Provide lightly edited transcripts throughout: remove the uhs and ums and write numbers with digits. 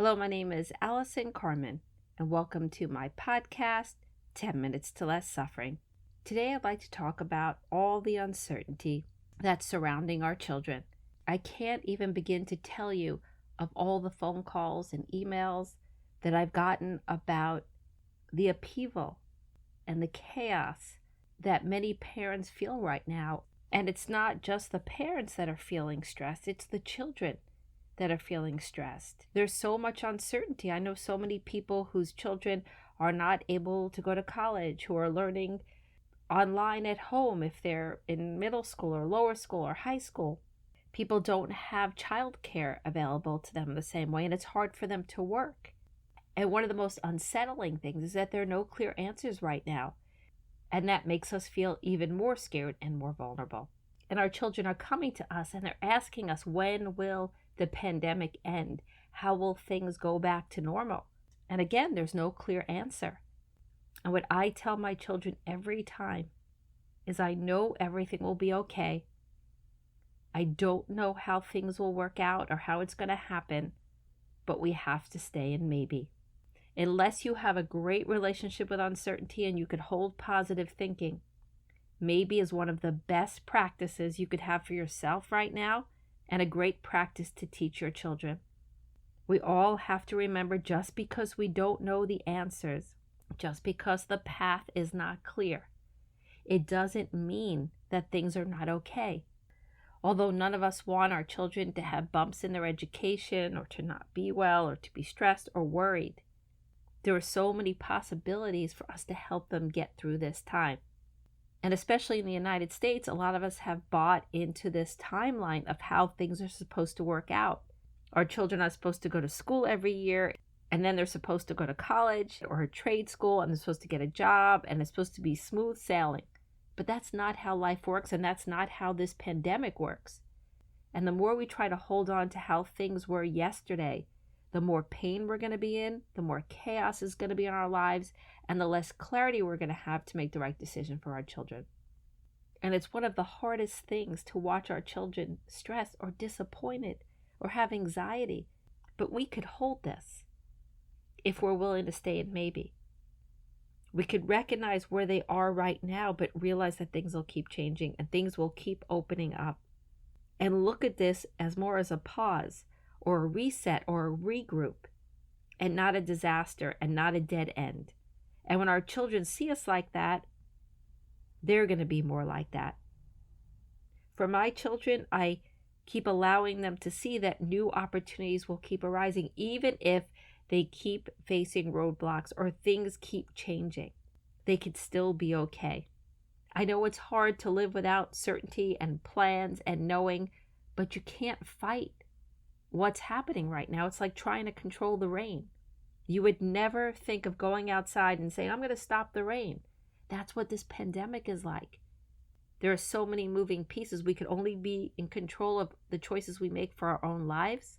Hello, my name is Allison Carmen, and welcome to my podcast, 10 Minutes to Less Suffering. Today, I'd like to talk about all the uncertainty that's surrounding our children. I can't even begin to tell you of all the phone calls and emails that I've gotten about the upheaval and the chaos that many parents feel right now. And it's not just the parents that are feeling stressed, it's the children that are feeling stressed. There's so much uncertainty. I know so many people whose children are not able to go to college, who are learning online at home if they're in middle school or lower school or high school. People don't have childcare available to them the same way, and it's hard for them to work. And one of the most unsettling things is that there are no clear answers right now. And that makes us feel even more scared and more vulnerable. And our children are coming to us and they're asking us, when will the pandemic end? How will things go back to normal? And again, there's no clear answer. And what I tell my children every time is I know everything will be okay. I don't know how things will work out or how it's going to happen, but we have to stay in maybe. Unless you have a great relationship with uncertainty and you could hold positive thinking, maybe is one of the best practices you could have for yourself right now and a great practice to teach your children. We all have to remember, just because we don't know the answers, just because the path is not clear, it doesn't mean that things are not okay. Although none of us want our children to have bumps in their education or to not be well or to be stressed or worried, there are so many possibilities for us to help them get through this time. And especially in the United States, a lot of us have bought into this timeline of how things are supposed to work out. Our children are supposed to go to school every year, and then they're supposed to go to college or a trade school, and they're supposed to get a job, and it's supposed to be smooth sailing. But that's not how life works, and that's not how this pandemic works. And the more we try to hold on to how things were yesterday, the more pain we're going to be in, the more chaos is going to be in our lives, and the less clarity we're going to have to make the right decision for our children. And it's one of the hardest things to watch our children stressed or disappointed or have anxiety. But we could hold this if we're willing to stay in maybe. We could recognize where they are right now, but realize that things will keep changing and things will keep opening up. And look at this as more as a pause, or a reset, or a regroup, and not a disaster and not a dead end. And when our children see us like that, they're going to be more like that. For my children, I keep allowing them to see that new opportunities will keep arising, even if they keep facing roadblocks or things keep changing. They could still be okay. I know it's hard to live without certainty and plans and knowing, but you can't fight what's happening right now. It's like trying to control the rain. You would never think of going outside and saying, I'm going to stop the rain. That's what this pandemic is like. There are so many moving pieces. We could only be in control of the choices we make for our own lives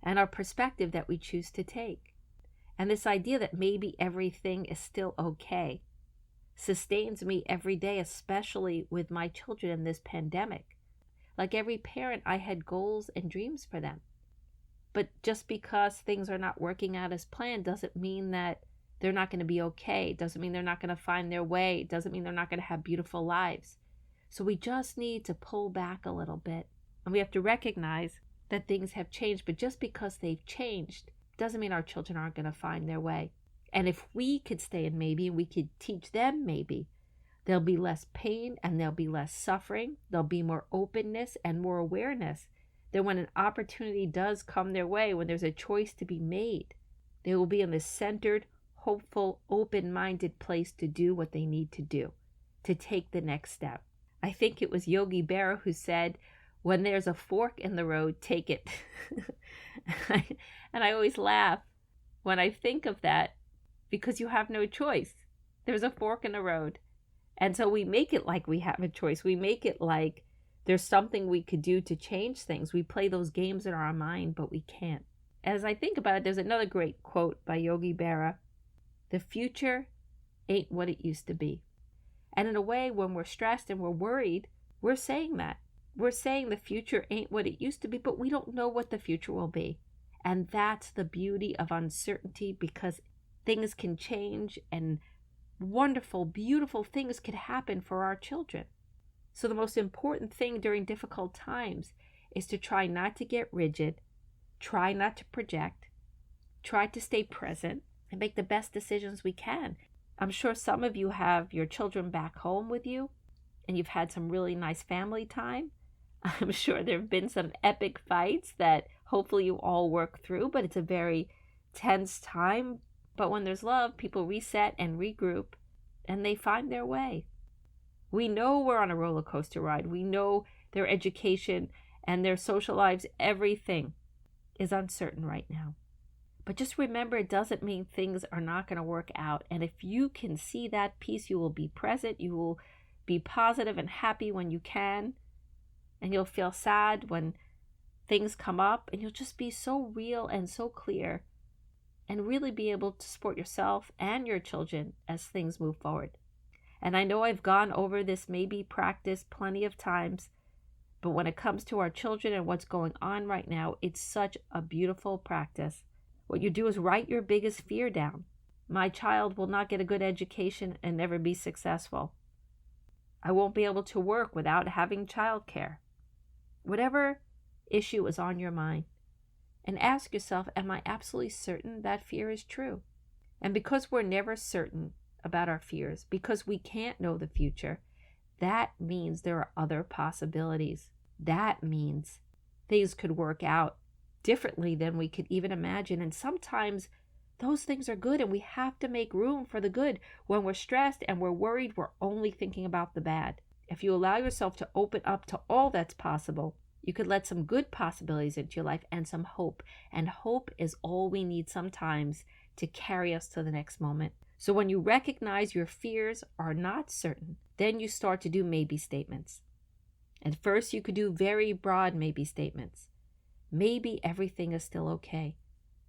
and our perspective that we choose to take. And this idea that maybe everything is still okay sustains me every day, especially with my children in this pandemic. Like every parent, I had goals and dreams for them. But just because things are not working out as planned doesn't mean that they're not going to be okay. It doesn't mean they're not going to find their way. It doesn't mean they're not going to have beautiful lives. So we just need to pull back a little bit. And we have to recognize that things have changed. But just because they've changed doesn't mean our children aren't going to find their way. And if we could stay in maybe, and we could teach them maybe, there'll be less pain and there'll be less suffering. There'll be more openness and more awareness that when an opportunity does come their way, when there's a choice to be made, they will be in this centered, hopeful, open-minded place to do what they need to do, to take the next step. I think it was Yogi Berra who said, when there's a fork in the road, take it. And I always laugh when I think of that, because you have no choice. There's a fork in the road. And so we make it like we have a choice. We make it like there's something we could do to change things. We play those games in our mind, but we can't. As I think about it, there's another great quote by Yogi Berra. The future ain't what it used to be. And in a way, when we're stressed and we're worried, we're saying that. We're saying the future ain't what it used to be, but we don't know what the future will be. And that's the beauty of uncertainty, because things can change and wonderful, beautiful things could happen for our children. So the most important thing during difficult times is to try not to get rigid, try not to project, try to stay present, and make the best decisions we can. I'm sure some of you have your children back home with you, and you've had some really nice family time. I'm sure there have been some epic fights that hopefully you all work through, but it's a very tense time. But when there's love, people reset and regroup, and they find their way. We know we're on a roller coaster ride. We know their education and their social lives, everything is uncertain right now. But just remember, it doesn't mean things are not going to work out. And if you can see that piece, you will be present, you will be positive and happy when you can, and you'll feel sad when things come up, and you'll just be so real and so clear and really be able to support yourself and your children as things move forward. And I know I've gone over this maybe practice plenty of times, but when it comes to our children and what's going on right now, it's such a beautiful practice. What you do is write your biggest fear down. My child will not get a good education and never be successful. I won't be able to work without having childcare. Whatever issue is on your mind, and ask yourself, am I absolutely certain that fear is true? And because we're never certain about our fears, because we can't know the future, that means there are other possibilities. That means things could work out differently than we could even imagine. And sometimes those things are good, and we have to make room for the good. When we're stressed and we're worried, we're only thinking about the bad. If you allow yourself to open up to all that's possible, you could let some good possibilities into your life and some hope. And hope is all we need sometimes to carry us to the next moment. So when you recognize your fears are not certain, then you start to do maybe statements. And first you could do very broad maybe statements. Maybe everything is still okay.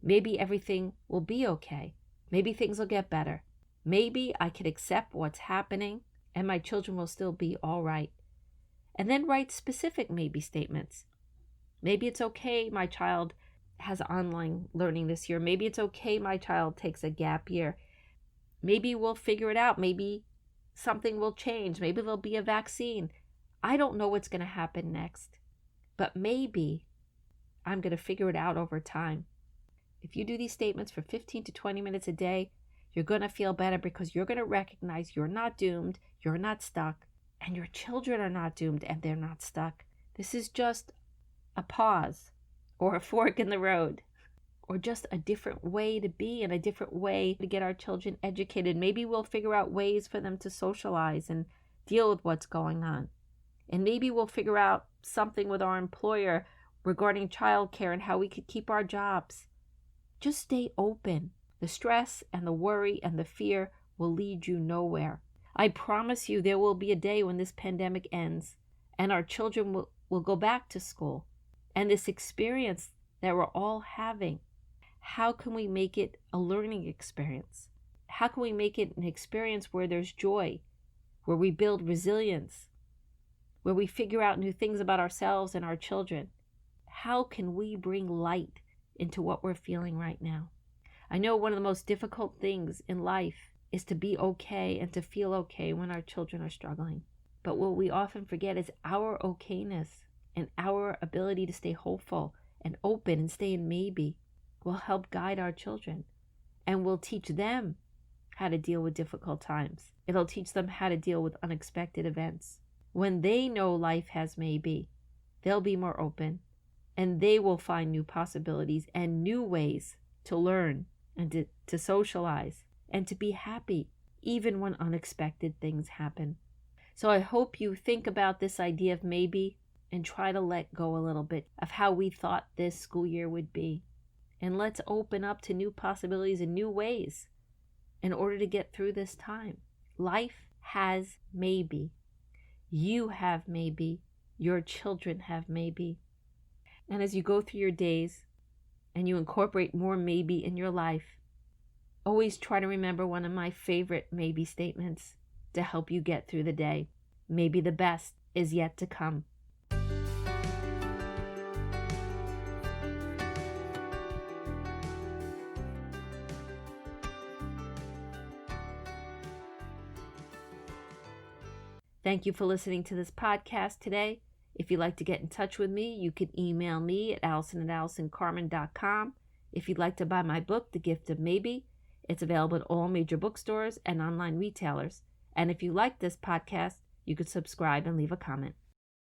Maybe everything will be okay. Maybe things will get better. Maybe I can accept what's happening and my children will still be all right. And then write specific maybe statements. Maybe it's okay my child has online learning this year. Maybe it's okay my child takes a gap year. Maybe we'll figure it out. Maybe something will change. Maybe there'll be a vaccine. I don't know what's going to happen next. But maybe I'm going to figure it out over time. If you do these statements for 15 to 20 minutes a day, you're going to feel better, because you're going to recognize you're not doomed, you're not stuck, and your children are not doomed and they're not stuck. This is just a pause or a fork in the road, or just a different way to be and a different way to get our children educated. Maybe we'll figure out ways for them to socialize and deal with what's going on. And maybe we'll figure out something with our employer regarding childcare and how we could keep our jobs. Just stay open. The stress and the worry and the fear will lead you nowhere. I promise you there will be a day when this pandemic ends and our children will go back to school. And this experience that we're all having, how can we make it a learning experience? How can we make it an experience where there's joy, where we build resilience, where we figure out new things about ourselves and our children? How can we bring light into what we're feeling right now? I know one of the most difficult things in life is to be okay and to feel okay when our children are struggling. But what we often forget is our okayness and our ability to stay hopeful and open and stay in maybe will help guide our children, and will teach them how to deal with difficult times. It'll teach them how to deal with unexpected events. When they know life has maybe, they'll be more open, and they will find new possibilities and new ways to learn and to socialize and to be happy, even when unexpected things happen. So I hope you think about this idea of maybe and try to let go a little bit of how we thought this school year would be. And let's open up to new possibilities and new ways in order to get through this time. Life has maybe. You have maybe. Your children have maybe. And as you go through your days and you incorporate more maybe in your life, always try to remember one of my favorite maybe statements to help you get through the day. Maybe the best is yet to come. Thank you for listening to this podcast today. If you'd like to get in touch with me, you can email me at allison@allisoncarmen.com. If you'd like to buy my book, The Gift of Maybe, it's available at all major bookstores and online retailers. And if you like this podcast, you could subscribe and leave a comment.